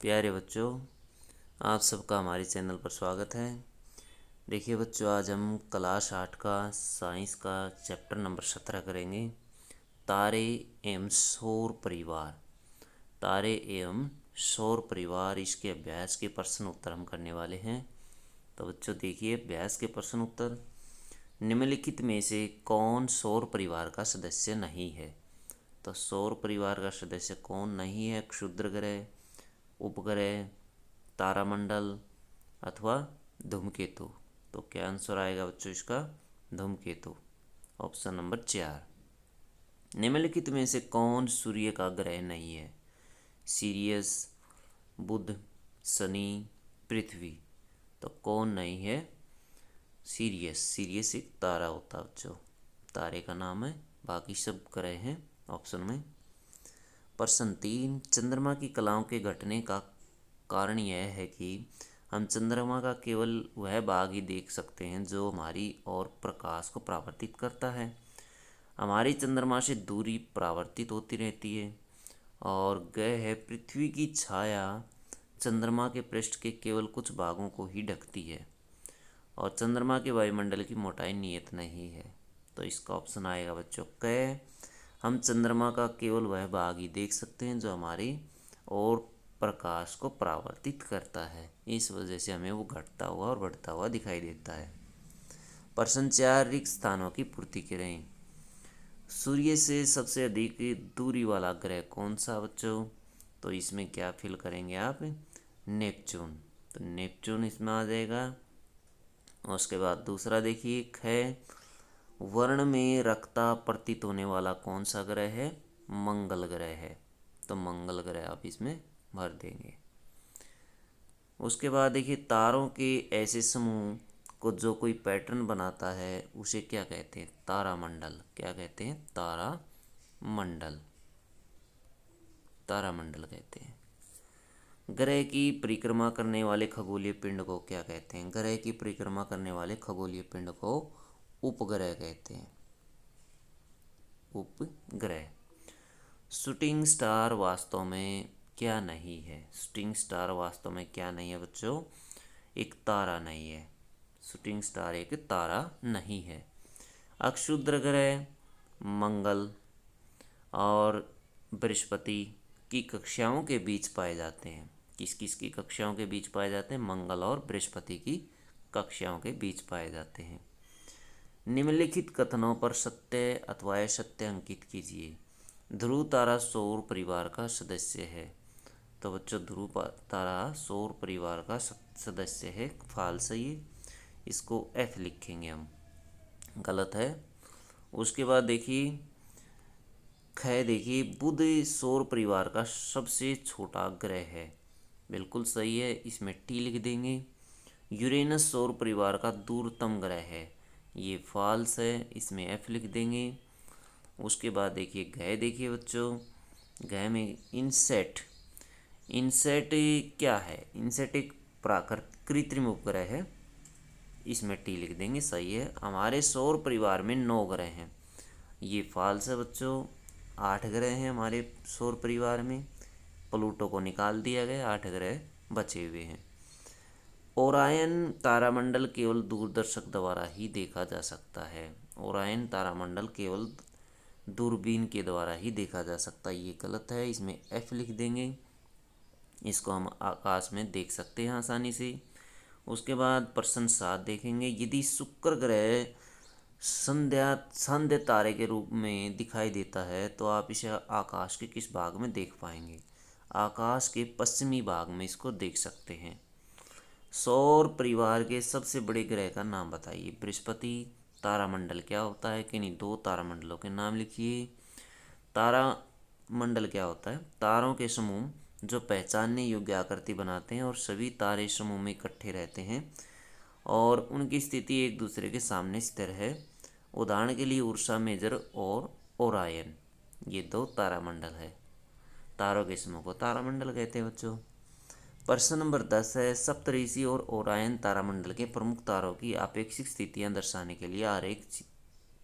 प्यारे बच्चों, आप सबका हमारे चैनल पर स्वागत है। देखिए बच्चों, आज हम क्लास 8 का साइंस का चैप्टर नंबर 17 करेंगे। तारे एवं सौर परिवार। तारे एवं सौर परिवार, इसके अभ्यास के प्रश्न उत्तर हम करने वाले हैं। तो बच्चों देखिए, अभ्यास के प्रश्न उत्तर। निम्नलिखित में से कौन सौर परिवार का सदस्य नहीं है? तो सौर परिवार का सदस्य कौन नहीं है? क्षुद्र ग्रह, उपग्रह, तारामंडल अथवा धूमकेतु। तो क्या आंसर आएगा बच्चों इसका? धूमकेतु, ऑप्शन नंबर 4। निम्नलिखित में से कौन सूर्य का ग्रह नहीं है? सीरियस, बुध, शनि, पृथ्वी। तो कौन नहीं है? सीरियस। सीरियस एक तारा होता है बच्चों, तारे का नाम है, बाकी सब ग्रह हैं ऑप्शन में। प्रश्न 3, चंद्रमा की कलाओं के घटने का कारण यह है कि हम चंद्रमा का केवल वह भाग ही देख सकते हैं जो हमारी और प्रकाश को परावर्तित करता है। हमारी चंद्रमा से दूरी परावर्तित होती रहती है। और ग्रह है, पृथ्वी की छाया चंद्रमा के पृष्ठ के केवल कुछ भागों को ही ढकती है और चंद्रमा के वायुमंडल की मोटाई नियत नहीं है। तो इसका ऑप्शन आएगा बच्चों क। हम चंद्रमा का केवल वह भाग ही देख सकते हैं जो हमारी और प्रकाश को परावर्तित करता है, इस वजह से हमें वो घटता हुआ और बढ़ता हुआ दिखाई देता है। प्रश्न 4, रिक्त स्थानों की पूर्ति करें। सूर्य से सबसे अधिक दूरी वाला ग्रह कौन सा बच्चों? तो इसमें क्या फिल करेंगे आप? नेपच्यून। तो नेपच्यून इसमें आ जाएगा। और उसके बाद दूसरा देखिए, ख, वर्ण में रक्ता प्रतीत होने वाला कौन सा ग्रह है? मंगल ग्रह है। तो मंगल ग्रह आप इसमें भर देंगे। उसके बाद देखिए, तारों के ऐसे समूह को जो कोई पैटर्न बनाता है उसे क्या कहते हैं? तारामंडल। क्या कहते हैं? तारामंडल। तारामंडल कहते हैं। ग्रह की परिक्रमा करने वाले खगोलीय पिंड को क्या कहते हैं? ग्रह की परिक्रमा करने वाले खगोलीय पिंड को उपग्रह कहते हैं। उपग्रह। शूटिंग स्टार वास्तव में क्या नहीं है? शूटिंग स्टार वास्तव में क्या नहीं है बच्चों? एक तारा नहीं है। शूटिंग स्टार एक तारा नहीं है। अक्षुद्र ग्रह मंगल और बृहस्पति की कक्षाओं के बीच पाए जाते हैं। किस किस की कक्षाओं के बीच पाए जाते हैं? मंगल और बृहस्पति की कक्षाओं के बीच पाए जाते हैं। निम्नलिखित कथनों पर सत्य अथवा असत्य अंकित कीजिए। ध्रुव तारा सौर परिवार का सदस्य है। तो बच्चों, ध्रुव तारा सौर परिवार का सदस्य है, फाल्स है ये, इसको एफ लिखेंगे हम, गलत है। उसके बाद देखिए, ख, देखिए, बुध सौर परिवार का सबसे छोटा ग्रह है, बिल्कुल सही है, इसमें टी लिख देंगे। यूरेनस सौर परिवार का दूरतम ग्रह है, ये फॉल्स है, इसमें एफ लिख देंगे। उसके बाद देखिए ग्रह, देखिए बच्चों, ग्रह में इनसेट। इनसेट क्या है? इनसेट एक प्राकृतिक कृत्रिम उपग्रह है, इसमें टी लिख देंगे, सही है। हमारे सौर परिवार में 9 ग्रह हैं, ये फॉल्स है बच्चों। 8 ग्रह हैं हमारे सौर परिवार में, प्लूटो को निकाल दिया गया, 8 ग्रह बचे हुए हैं। ओरायन तारामंडल केवल दूरदर्शक द्वारा ही देखा जा सकता है। ओरायन तारामंडल केवल दूरबीन के द्वारा ही देखा जा सकता है, ये गलत है, इसमें एफ लिख देंगे। इसको हम आकाश में देख सकते हैं आसानी से। उसके बाद प्रश्न 7 देखेंगे, यदि शुक्र ग्रह संध्या तारे के रूप में दिखाई देता है तो आप इसे आकाश के किस भाग में देख पाएंगे? आकाश के पश्चिमी भाग में इसको देख सकते हैं। सौर परिवार के सबसे बड़े ग्रह का नाम बताइए। बृहस्पति। तारामंडल क्या होता है? कि नहीं, 2 तारामंडलों के नाम लिखिए। तारामंडल क्या होता है? तारों के समूह जो पहचानने योग्य आकृति बनाते हैं और सभी तारे समूह में इकट्ठे रहते हैं और उनकी स्थिति एक दूसरे के सामने स्थिर है। उदाहरण के लिए उर्सा मेजर और ओरायन, ये 2 तारामंडल है। तारों के समूह को तारामंडल कहते हैं बच्चों। प्रश्न नंबर 10 है, सप्तऋषि और ओरायन तारामंडल के प्रमुख तारों की आपेक्षिक स्थितियां दर्शाने के लिए आरेख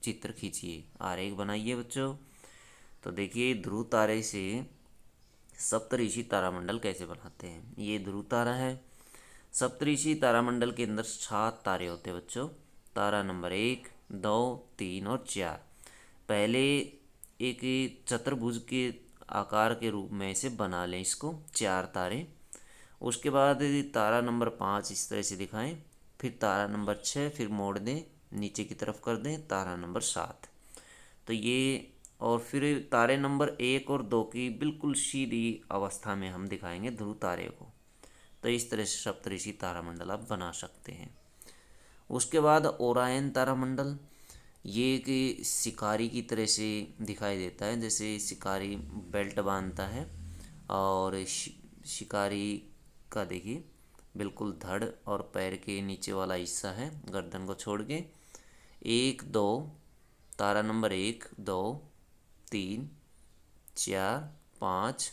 चित्र खींचिए। आरेख बनाइए बच्चों। तो देखिए, ध्रुव तारे से सप्तऋषि तारामंडल कैसे बनाते हैं। ये ध्रुव तारा है। सप्तऋषि तारामंडल के अंदर 7 तारे होते हैं बच्चों। तारा नंबर 1, 2, 3 और 4। पहले एक चतुर्भुज के आकार के रूप में इसे बना लें, इसको 4 तारे। उसके बाद तारा नंबर 5 इस तरह से दिखाएं, फिर तारा नंबर 6, फिर मोड़ दें, नीचे की तरफ कर दें, तारा नंबर 7। तो ये, और फिर तारे नंबर 1 और 2 की बिल्कुल सीधी अवस्था में हम दिखाएंगे ध्रुव तारे को। तो इस तरह से सप्तऋषि तारामंडल आप बना सकते हैं। उसके बाद ओरायन तारामंडल, ये कि शिकारी की तरह से दिखाई देता है, जैसे शिकारी बेल्ट बांधता है और शिकारी का देखिए बिल्कुल धड़ और पैर के नीचे वाला हिस्सा है, गर्दन को छोड़ के। 1, 2, तारा नंबर 1, 2, 3, 4, 5,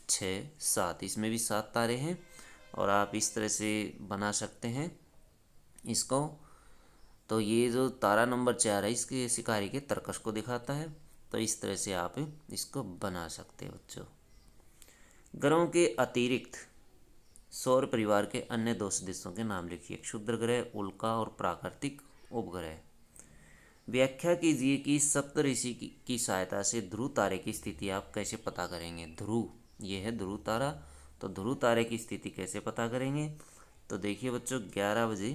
6, 7, इसमें भी 7 तारे हैं। और आप इस तरह से बना सकते हैं इसको। तो ये जो तारा नंबर 4 है, इसके शिकारी के तरकश को दिखाता है। तो इस तरह से आप इसको बना सकते हैं बच्चों। ग्रहों के अतिरिक्त सौर परिवार के अन्य 2 सदस्यों के नाम लिखिए। क्षुद्र ग्रह, उल्का और प्राकृतिक उपग्रह। व्याख्या कीजिए कि सप्तऋषि की सहायता से ध्रुव तारे की स्थिति आप कैसे पता करेंगे। ध्रुव, ये है ध्रुव तारा, तो ध्रुव तारे की स्थिति कैसे पता करेंगे। तो देखिए बच्चों, 11 बजे,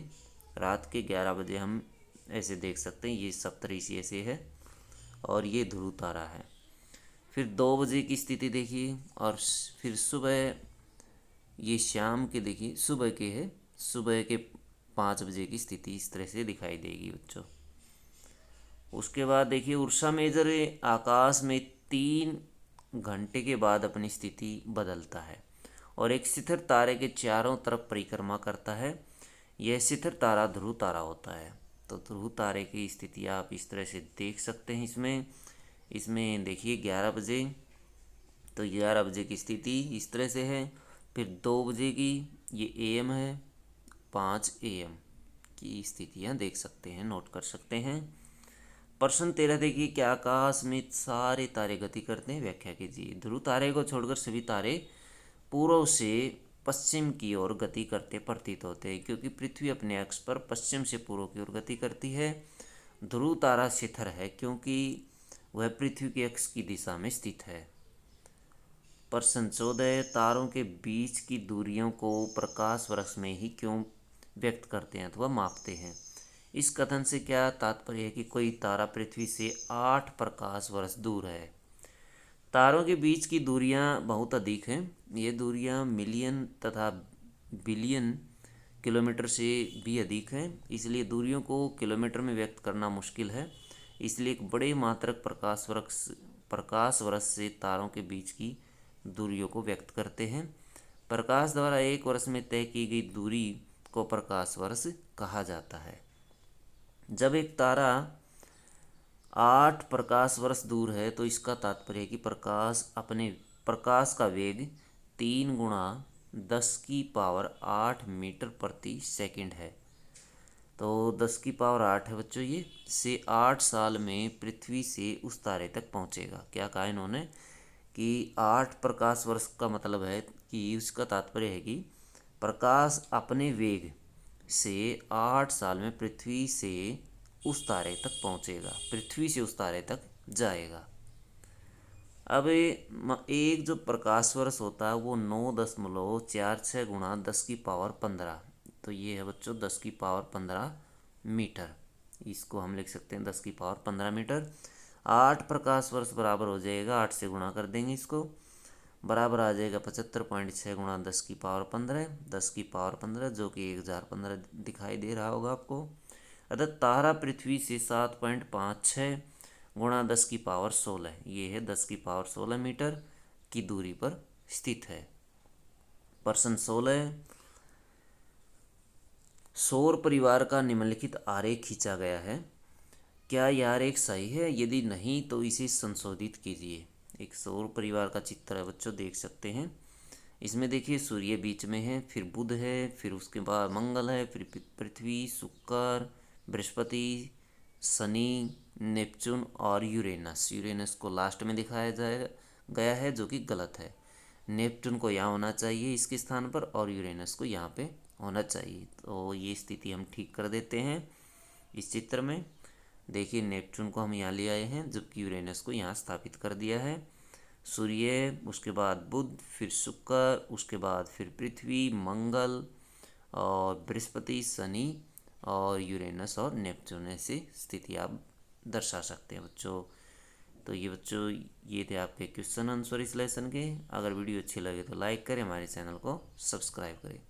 रात के 11 बजे हम ऐसे देख सकते हैं, ये सप्तऋषि ऐसे है और ये ध्रुव तारा है। फिर 2 बजे की स्थिति देखिए, और फिर सुबह, ये शाम के देखिए सुबह के है, सुबह के 5 बजे की स्थिति इस तरह से दिखाई देगी बच्चों। उसके बाद देखिए उर्सा मेजर आकाश में 3 घंटे के बाद अपनी स्थिति बदलता है और एक स्थिर तारे के चारों तरफ परिक्रमा करता है। यह स्थिर तारा ध्रुव तारा होता है। तो ध्रुव तारे की स्थिति आप इस तरह से देख सकते हैं। इसमें देखिए 11 बजे, तो 11 बजे की स्थिति इस तरह से है। फिर 2 बजे की, ये AM है, 5 AM की स्थितियाँ देख सकते हैं, नोट कर सकते हैं। प्रश्न 13 देखिए, क्या आकाश में सारे तारे गति करते हैं। व्याख्या कीजिए। ध्रुव तारे को छोड़कर सभी तारे पूर्व से पश्चिम की ओर गति करते प्रतीत होते हैं, क्योंकि पृथ्वी अपने अक्ष पर पश्चिम से पूर्व की ओर गति करती है। ध्रुव तारा शिखर है क्योंकि वह पृथ्वी के अक्ष की दिशा में स्थित है। प्रश्न 14, तारों के बीच की दूरियों को प्रकाश वर्ष में ही क्यों व्यक्त करते हैं अथवा मापते हैं। इस कथन से क्या तात्पर्य है कि कोई तारा पृथ्वी से 8 प्रकाश वर्ष दूर है। तारों के बीच की दूरियां बहुत अधिक हैं। ये दूरियां मिलियन तथा बिलियन किलोमीटर से भी अधिक हैं, इसलिए दूरियों को किलोमीटर में व्यक्त करना मुश्किल है। इसलिए एक बड़े मात्रक प्रकाश वर्ष से तारों के बीच की दूरियों को व्यक्त करते हैं। प्रकाश द्वारा एक वर्ष में तय की गई दूरी को प्रकाश वर्ष कहा जाता है। जब एक तारा 8 प्रकाश वर्ष दूर है तो इसका तात्पर्य है कि प्रकाश का वेग 3 गुणा 10⁸ मीटर प्रति सेकंड है। तो 10⁸ है बच्चों, ये से 8 साल में पृथ्वी से उस तारे तक पहुंचेगा। क्या कहा इन्होंने कि 8 प्रकाश वर्ष का मतलब है कि उसका तात्पर्य है कि प्रकाश अपने वेग से 8 साल में पृथ्वी से उस तारे तक पहुंचेगा, पृथ्वी से उस तारे तक जाएगा। अब एक जो प्रकाश वर्ष होता है वो 9.46 गुणा 10⁻15, तो ये है बच्चों 10⁻15 मीटर। इसको हम लिख सकते हैं 10⁻15 मीटर। 8 प्रकाश वर्ष बराबर हो जाएगा, 8 से गुणा कर देंगे इसको, बराबर आ जाएगा 75.6 गुणा 10⁻15, 10⁻15 जो कि 1015 दिखाई दे रहा होगा आपको। अतः तारा पृथ्वी से 7.56 गुणा 10⁻16, ये है 10⁻16 मीटर की दूरी पर स्थित है। प्रश्न 16, सौर परिवार का निम्नलिखित आरेख खींचा गया है, क्या यह आरेख सही है। यदि नहीं तो इसे संशोधित कीजिए। एक सौर परिवार का चित्र है बच्चों, देख सकते हैं। इसमें देखिए सूर्य बीच में है, फिर बुध है, फिर उसके बाद मंगल है, फिर पृथ्वी, शुक्र, बृहस्पति, शनि, नेपच्यून और यूरेनस। यूरेनस को लास्ट में दिखाया गया है जो कि गलत है। नेपच्यून को यहाँ होना चाहिए इसके स्थान पर, और यूरेनस को यहाँ पे होना चाहिए। तो ये स्थिति हम ठीक कर देते हैं इस चित्र में। देखिए नेपच्यून को हम यहाँ ले आए हैं, जबकि यूरेनस को यहाँ स्थापित कर दिया है। सूर्य, उसके बाद बुध, फिर शुक्र, उसके बाद फिर पृथ्वी, मंगल और बृहस्पति, शनि और यूरेनस और नेपच्यून, ऐसी स्थिति आप दर्शा सकते हैं बच्चों। तो ये बच्चों, ये थे आपके क्वेश्चन आंसर इस लेसन के। अगर वीडियो अच्छी लगे तो लाइक करें, हमारे चैनल को सब्सक्राइब करें।